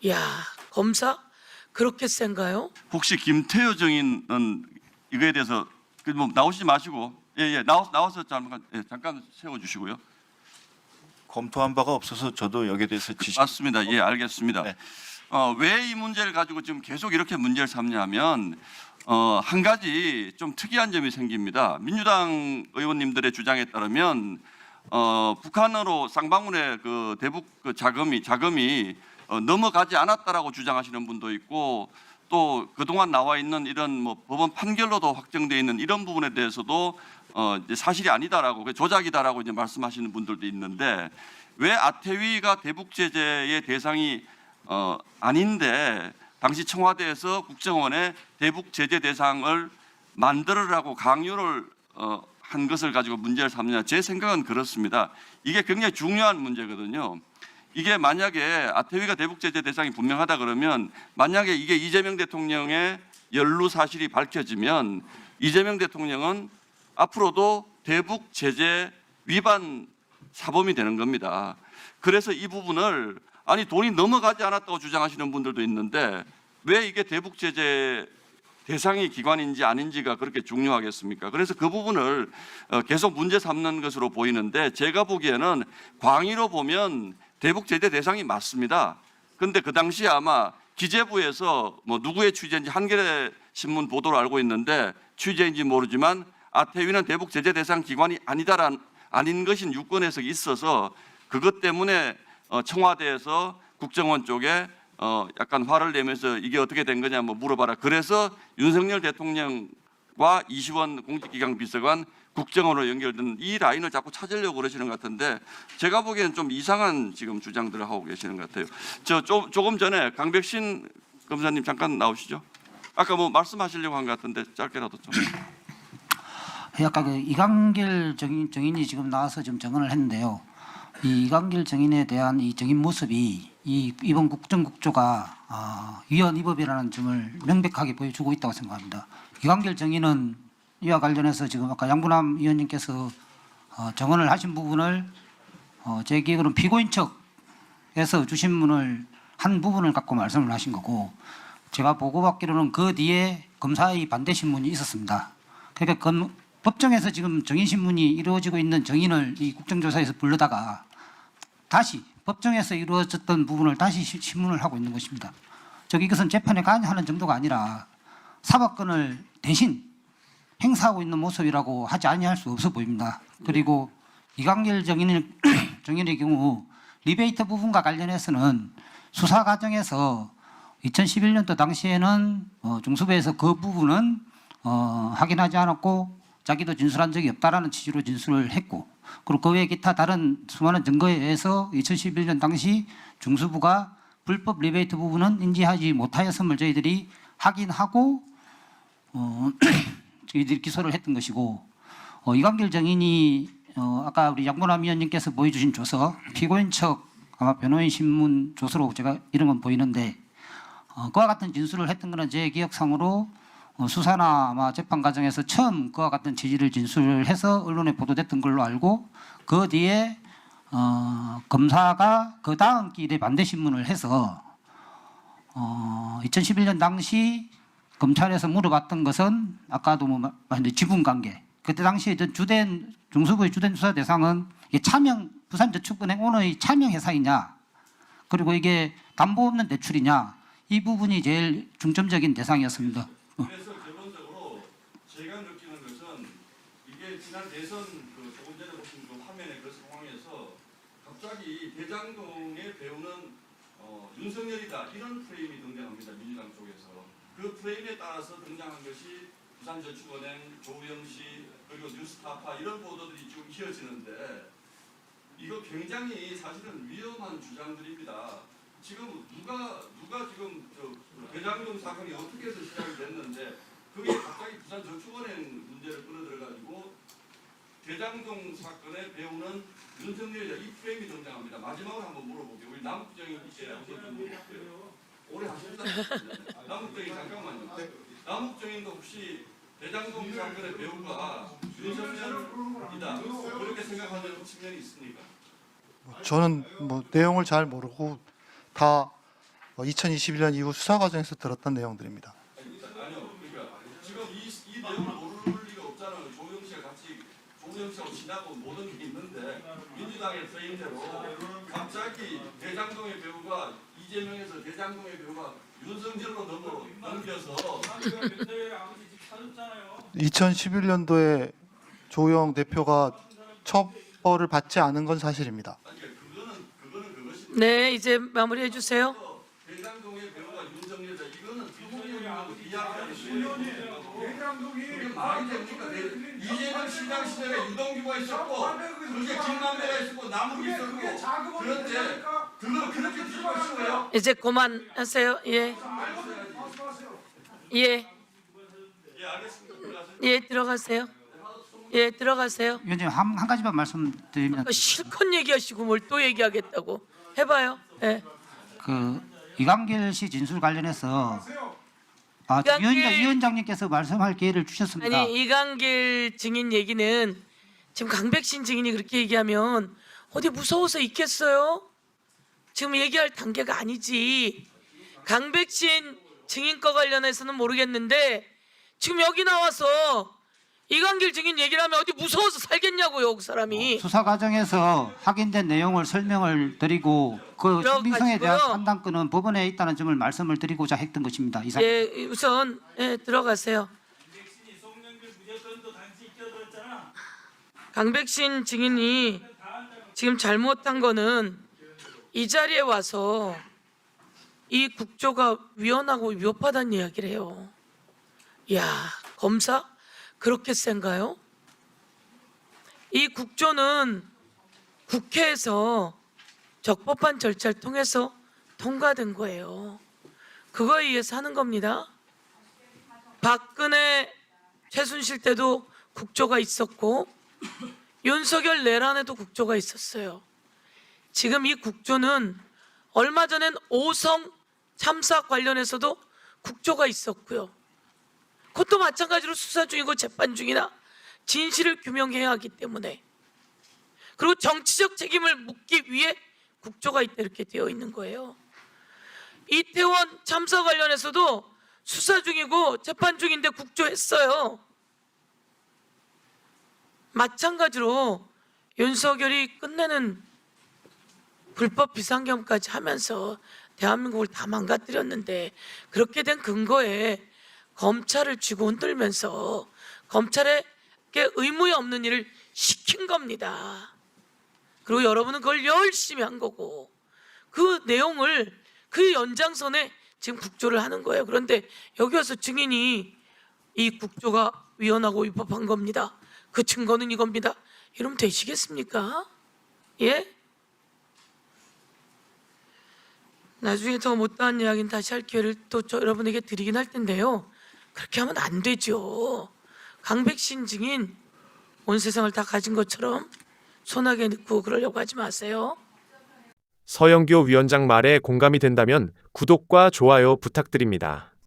야, 검사 그렇게 센가요? 혹시 김태효 정인은 이거에 대해서 뭐 나오시지 마시고 나와서 잠깐 세워주시고요. 검토한 바가 없어서 저도 여기에 대해서 지식. 맞습니다. 예, 알겠습니다. 네. 왜 이 문제를 가지고 지금 계속 이렇게 문제를 삼냐면 한 가지 좀 특이한 점이 생깁니다. 민주당 의원님들의 주장에 따르면 북한으로 쌍방울의 그 대북 그 자금이 넘어가지 않았다라고 주장하시는 분도 있고, 또 그동안 나와 있는 이런 뭐 법원 판결로도 확정되어 있는 이런 부분에 대해서도 이제 사실이 아니다라고, 조작이다라고 이제 말씀하시는 분들도 있는데, 왜 아태위가 대북 제재의 대상이 아닌데 당시 청와대에서 국정원에 대북 제재 대상을 만들으라고 강요를 한 것을 가지고 문제를 삼느냐? 제 생각은 그렇습니다. 이게 굉장히 중요한 문제거든요. 이게 만약에 아태위가 대북 제재 대상이 분명하다 그러면, 만약에 이게 이재명 대통령의 연루 사실이 밝혀지면 이재명 대통령은 앞으로도 대북 제재 위반 사범이 되는 겁니다. 그래서 이 부분을, 아니 돈이 넘어가지 않았다고 주장하시는 분들도 있는데 왜 이게 대북 제재 대상의 기관인지 아닌지가 그렇게 중요하겠습니까? 그래서 그 부분을 계속 문제 삼는 것으로 보이는데, 제가 보기에는 광의로 보면 대북 제재 대상이 맞습니다. 그런데 그 당시에 아마 기재부에서 뭐 누구의 취재인지 한겨레 신문 보도를 알고 있는데, 취재인지 모르지만 아태위는 대북 제재 대상 기관이 아닌 것인 유권 해석이 있어서 그것 때문에 청와대에서 국정원 쪽에 약간 화를 내면서 이게 어떻게 된 거냐 뭐 물어봐라. 그래서 윤석열 대통령과 이시원 공직기강 비서관 국정원으로 연결된 이 라인을 자꾸 찾으려고 그러시는 것 같은데, 제가 보기에는 좀 이상한 지금 주장들을 하고 계시는 것 같아요. 조금 전에 강백신 검사님 잠깐 나오시죠. 아까 뭐 말씀하시려고 한 것 같은데 짧게라도 좀. 아까 그 이광길 정인이 지금 나와서 좀 증언을 했는데요. 이 이광길 정인에 대한 이 정인 모습이 이번 국정국조가 위헌위법이라는 점을 명백하게 보여주고 있다고 생각합니다. 이광길 정인은 이와 관련해서 지금 아까 양분남 위원님께서 정언을 하신 부분을 제 기억으로는 피고인 측에서 주신문을 한 부분을 갖고 말씀을 하신 거고, 제가 보고받기로는 그 뒤에 검사의 반대 신문이 있었습니다. 그러니까 법정에서 지금 정인 신문이 이루어지고 있는 정인을 이 국정조사에서 부르다가 다시 법정에서 이루어졌던 부분을 다시 신문을 하고 있는 것입니다. 이것은 재판에 관여하는 정도가 아니라 사법권을 대신 행사하고 있는 모습이라고 하지 아니할 수 없어 보입니다. 그리고 이광길 정인의 경우 리베이트 부분과 관련해서는 수사 과정에서 2011년도 당시에는 중수부에서 그 부분은 확인하지 않았고 자기도 진술한 적이 없다라는 취지로 진술을 했고, 그리고 그 외 기타 다른 수많은 증거에 의해서 2011년 당시 중수부가 불법 리베이트 부분은 인지하지 못하였음을 저희들이 확인하고 저희들이 기소를 했던 것이고, 이광길 정인이 아까 우리 양분남 위원님께서 보여주신 조서, 피고인 측 아마 변호인 신문 조서로 제가 이런 건 보이는데, 그와 같은 진술을 했던 것은 제 기억상으로 수사나 아마 재판 과정에서 처음 그와 같은 취지를 진술해서 언론에 보도됐던 걸로 알고, 그 뒤에 검사가 그 다음 길에 반대 신문을 해서 2011년 당시 검찰에서 물어봤던 것은 아까도 뭐 지분 관계, 그때 당시에 주된 중수부의 주된 수사 대상은 차명 부산저축은행 오너의 차명 회사이냐, 그리고 이게 담보 없는 대출이냐, 이 부분이 제일 중점적인 대상이었습니다. 그래서 기본적으로 제가 느끼는 것은, 이게 지난 대선 조금 전에 보신 그 화면의 그 상황에서 갑자기 대장동에 배우는 윤석열이다 이런 프레임이 등장합니다. 민주당 쪽에서. 그 프레임에 따라서 등장한 것이 부산저축은행, 조우영 씨, 그리고 뉴스타파 이런 보도들이 지금 이어지는데, 이거 굉장히 사실은 위험한 주장들입니다. 지금 누가 지금 대장동 사건이 어떻게 해서 시작이 됐는데, 그게 갑자기 부산저축은행 문제를 끌어들여가지고 대장동 사건에 배우는 윤석열이다 이 프레임이 등장합니다. 마지막으로 한번 물어볼게요. 우리 남국정인 오래 하셨다. 남국정인 잠깐만요. 남국정인도 혹시 대장동 사건의 배우가 윤석열이다 그렇게 생각하는 측면이 있습니까? 저는 뭐 내용을 잘 모르고 다 2021년 이후 수사 과정에서 들었던 내용들입니다. 아니요, 그러니까 지금 이 내용을 모를 리가 없잖아요. 조영 씨가 같이 조영 씨하고 지나고 모든 게 있는데 민주당의 서임대로 갑자기 대장동의 배우가 이재명에서 대장동의 배우가 윤석열로 넘겨서 2011년도에 조영 대표가 처벌을 받지 않은 건 사실입니다. 그거는 그것이 네, 이제 마무리해 주세요. 대장동의 배우가 윤석열이다. 이거는 대통령하고 이야기하는 그게 말이 됩니까? 이재명 시장 시절에 유동규가 있었고 그게 김만배가 있었고 남욱이 있었고 그런데 그걸 그렇게 뒤집어 쓰고요. 이제 그만하세요. 예. 예. 예, 들어가세요. 예, 들어가세요. 위원장님 한 가지만 말씀드리면 실컷 얘기하시고 뭘 또 얘기하겠다고 해봐요. 예. 그 이광길 씨 진술 관련해서 위원장님께서 말씀할 기회를 주셨습니다. 아니 이광길 증인 얘기는 지금 강백신 증인이 그렇게 얘기하면 어디 무서워서 있겠어요? 지금 얘기할 단계가 아니지. 강백신 증인 거 관련해서는 모르겠는데 지금 여기 나와서 이광길 증인 얘기를 하면 어디 무서워서 살겠냐고요, 그 사람이. 수사 과정에서 확인된 내용을 설명을 드리고 그 신빙성에 대한 들어가시고요. 판단권은 법원에 있다는 점을 말씀을 드리고자 했던 것입니다. 이상. 예, 우선 들어가세요. 강백신 증인이 지금 잘못한 거는 이 자리에 와서 이 국조가 위헌하고 위법하다는 이야기를 해요. 야, 검사 그렇게 센가요? 이 국조는 국회에서 적법한 절차를 통해서 통과된 거예요. 그거에 의해서 하는 겁니다. 박근혜 최순실 때도 국조가 있었고 윤석열 내란에도 국조가 있었어요. 지금 이 국조는 얼마 전엔 오성 참사 관련해서도 국조가 있었고요. 그것도 마찬가지로 수사 중이고 재판 중이나 진실을 규명해야 하기 때문에, 그리고 정치적 책임을 묻기 위해 국조가 있다 이렇게 되어 있는 거예요. 이태원 참사 관련해서도 수사 중이고 재판 중인데 국조했어요. 마찬가지로 윤석열이 끝내는 불법 비상경까지 하면서 대한민국을 다 망가뜨렸는데 그렇게 된 근거에 검찰을 쥐고 흔들면서 검찰에게 의무에 없는 일을 시킨 겁니다. 그리고 여러분은 그걸 열심히 한 거고 그 내용을 그 연장선에 지금 국조를 하는 거예요. 그런데 여기 와서 증인이 이 국조가 위헌하고 위법한 겁니다. 그 증거는 이겁니다. 이러면 되시겠습니까? 예? 나중에 더 못다한 이야기는 다시 할 기회를 또 여러분에게 드리긴 할 텐데요. 그렇게 하면 안 되죠. 강백신 증인 온 세상을 다 가진 것처럼 손아귀에 넣고 그러려고 하지 마세요. 서영교 위원장 말에 공감이 된다면 구독과 좋아요 부탁드립니다.